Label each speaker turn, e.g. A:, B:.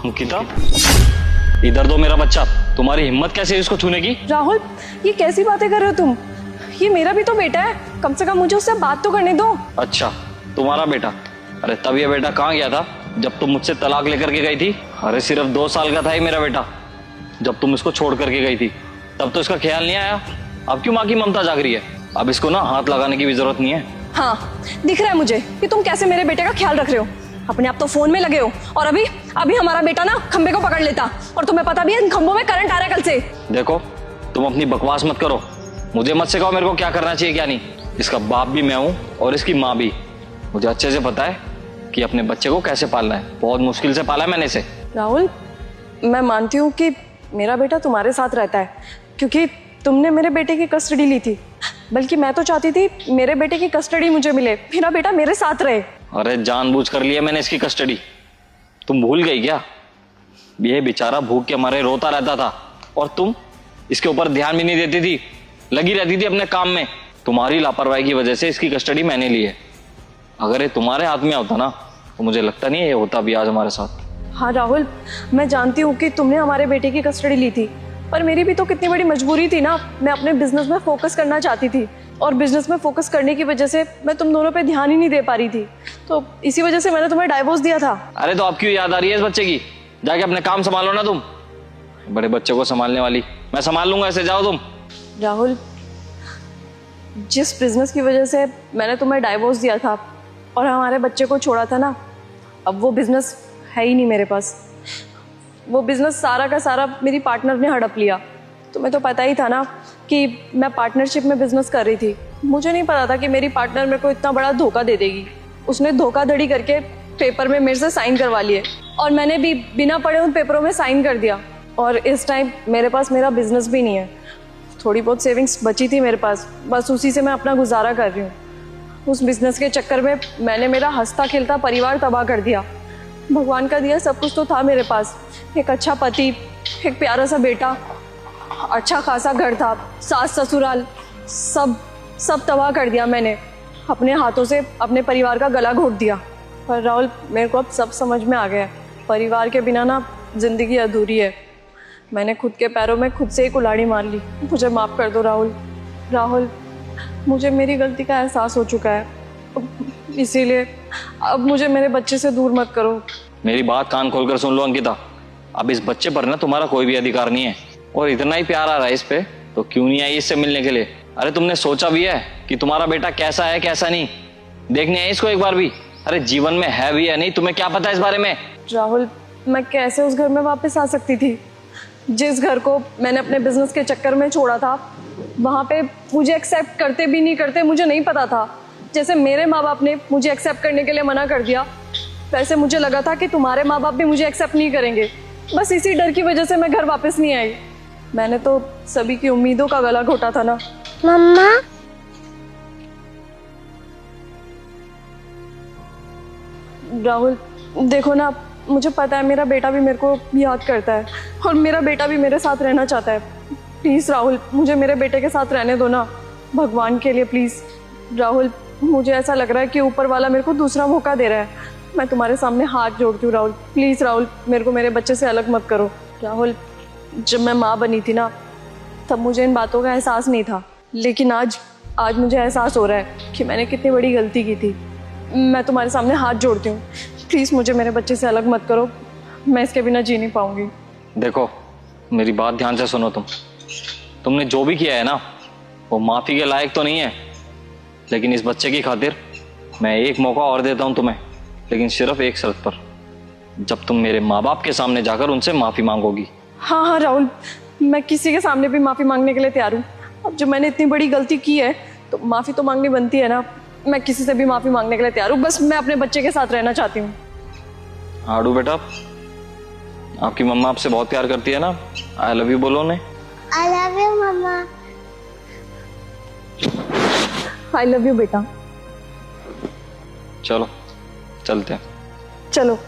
A: अंकिता, इधर दो मेरा बच्चा। तुम्हारी हिम्मत कैसे है इसको छूने की?
B: राहुल, ये कैसी बातें कर रहे हो तुम? ये मेरा भी तो बेटा है, कम से कम मुझे उससे बात तो करने दो।
A: अच्छा, तुम्हारा बेटा? अरे तब ये बेटा कहाँ गया था जब तुम मुझसे तलाक लेकर के गई थी? अरे सिर्फ 2 साल का था ही मेरा बेटा जब तुम इसको छोड़ करके गई थी, तब तो इसका ख्याल नहीं आया। अब क्यों माँ की ममता जाग रही है? अब इसको ना हाथ लगाने की भी जरूरत नहीं है।
B: हाँ, दिख रहा है मुझे कि तुम कैसे मेरे बेटे का ख्याल रख रहे हो। अपने आप तो फोन में लगे हो, और अभी अभी हमारा बेटा ना खंबे को पकड़ लेता, और तुम्हें पता भी है इन खंभों में करंट आ रहा है कल से।
A: देखो, तुम अपनी बकवास मत करो, मुझे मत सिखाओ मेरे को क्या करना चाहिए क्या नहीं। इसका बाप भी मैं हूँ और इसकी माँ भी। मुझे अच्छे से पता है कि अपने बच्चे को कैसे पालना है। बहुत मुश्किल से पाला है मैंने इसे।
B: राहुल, मैं मानती हूँ कि मेरा बेटा तुम्हारे साथ रहता है क्योंकि तुमने मेरे बेटे की कस्टडी ली थी, बल्कि मैं तो चाहती थी मेरे बेटे की कस्टडी मुझे मिले, मेरा बेटा मेरे साथ रहे।
A: अरे जानबूझ कर लिया मैंने इसकी कस्टडी। तुम भूल गई क्या? ये बेचारा भूख के मारे रोता रहता था और तुम इसके ऊपर ध्यान भी नहीं देती थी, लगी रहती थी अपने काम में। तुम्हारी लापरवाही की वजह से इसकी कस्टडी मैंने ली है। अगर ये तुम्हारे हाथ में होता ना तो मुझे लगता नहीं ये होता भी आज हमारे साथ।
B: हाँ राहुल, मैं जानती हूँ कि तुमने हमारे बेटे की कस्टडी ली थी, पर मेरी भी तो कितनी बड़ी मजबूरी थी ना। मैं अपने बिजनेस में फोकस करना चाहती थी, और बिजनेस में फोकस करने की वजह से मैं तुम दोनों पे ध्यान ही नहीं दे पा रही थी, तो इसी वजह से मैंने तुम्हें डाइवोर्स दिया था।
A: अरे तो अब क्यों याद आ रही है इस बच्चे की? जाके अपने काम संभालो ना तुम। बड़े बच्चे को संभालने वाली, मैं संभाल लूंगा, ऐसे जाओ तुम।
B: राहुल, जिस बिजनेस की वजह से मैंने तुम्हें डाइवोर्स दिया था और हमारे बच्चे को छोड़ा था ना, अब वो बिजनेस है ही नहीं मेरे पास। वो बिजनेस सारा का सारा मेरी पार्टनर ने हड़प लिया। तुम्हें तो पता ही था ना कि मैं पार्टनरशिप में बिजनेस कर रही थी। मुझे नहीं पता था कि मेरी पार्टनर मेरे को इतना बड़ा धोखा दे देगी। उसने धोखाधड़ी करके पेपर में मेरे से साइन करवा लिए, और मैंने भी बिना पढ़े उन पेपरों में साइन कर दिया। और इस टाइम मेरे पास मेरा बिजनेस भी नहीं है। थोड़ी बहुत सेविंग्स बची थी मेरे पास, बस उसी से मैं अपना गुजारा कर रही हूँ। उस बिजनेस के चक्कर में मैंने मेरा हंसता खेलता परिवार तबाह कर दिया। भगवान का दिया सब कुछ तो था मेरे पास, एक अच्छा पति, एक प्यारा सा बेटा, अच्छा खासा घर था, सास ससुराल, सब तबाह कर दिया मैंने। अपने हाथों से अपने परिवार का गला घोट दिया। पर राहुल, मेरे को अब सब समझ में आ गया है, परिवार के बिना ना जिंदगी अधूरी है। मैंने खुद के पैरों में खुद से ही कुल्हाड़ी मार ली। मुझे माफ़ कर दो राहुल। राहुल, मुझे मेरी गलती का एहसास हो चुका है, इसीलिए अब मुझे मेरे बच्चे से दूर मत करो।
A: मेरी बात कान खोलकर सुन लो अंकिता, अब इस बच्चे पर ना तुम्हारा कोई भी अधिकार नहीं है। और इतना ही प्यार आ रहा है इस पे तो क्यों नहीं आई इससे मिलने के लिए? अरे तुमने सोचा भी है कि तुम्हारा बेटा कैसा है कैसा नहीं? देखने आई इसको एक बार भी? अरे जीवन में है भी या नहीं, तुम्हें क्या पता है इस बारे में?
B: राहुल, मैं कैसे उस घर में वापस आ सकती थी? जिस घर को मैंने अपने बिजनेस के चक्कर में छोड़ा था, वहाँ पे मुझे एक्सेप्ट करते भी नहीं करते मुझे नहीं पता था। जैसे मेरे माँ बाप ने मुझे एक्सेप्ट करने के लिए मना कर दिया, वैसे मुझे लगा था कि तुम्हारे माँ बाप भी मुझे एक्सेप्ट नहीं करेंगे। बस इसी डर की वजह से मैं घर वापस नहीं आई। मैंने तो सभी की उम्मीदों का गला घोटा था ना।
C: मम्मा,
B: राहुल देखो ना, मुझे पता है मेरा बेटा भी मेरे को याद करता है, और मेरा बेटा भी मेरे साथ रहना चाहता है। प्लीज़ राहुल, मुझे मेरे बेटे के साथ रहने दो ना, भगवान के लिए प्लीज़। राहुल, मुझे ऐसा लग रहा है कि ऊपर वाला मेरे को दूसरा मौका दे रहा है। मैं तुम्हारे सामने हाथ जोड़ती हूँ राहुल, प्लीज़ राहुल, मेरे को मेरे बच्चे से अलग मत करो। राहुल, जब मैं माँ बनी थी ना, तब मुझे इन बातों का एहसास नहीं था, लेकिन आज मुझे एहसास हो रहा है कि मैंने कितनी बड़ी गलती की थी। मैं तुम्हारे सामने हाथ जोड़ती हूँ, प्लीज़ मुझे मेरे बच्चे से अलग मत करो, मैं इसके बिना जी नहीं पाऊंगी।
A: देखो, मेरी बात ध्यान से सुनो। तुमने जो भी किया है ना, वो माफ़ी के लायक तो नहीं है, लेकिन इस बच्चे की खातिर मैं एक मौका और देता हूँ तुम्हें, लेकिन सिर्फ एक शर्त पर, जब तुम मेरे माँ बाप के सामने जाकर उनसे माफ़ी मांगोगी।
B: हाँ हाँ राहुल, मैं किसी के सामने भी माफ़ी मांगने के लिए तैयार हूँ। अब जब मैंने इतनी बड़ी गलती की है तो माफ़ी तो मांगनी बनती है ना। मैं किसी से भी माफ़ी मांगने के लिए तैयार हूँ, बस मैं अपने बच्चे के साथ रहना चाहती हूँ।
A: आड़ू बेटा, आपकी मम्मा आपसे बहुत प्यार करती है ना? आई लव यू बोलो उन्हें।
C: I love you mamma.
B: I love you बेटा।
A: चलो चलते हैं।
B: चलो।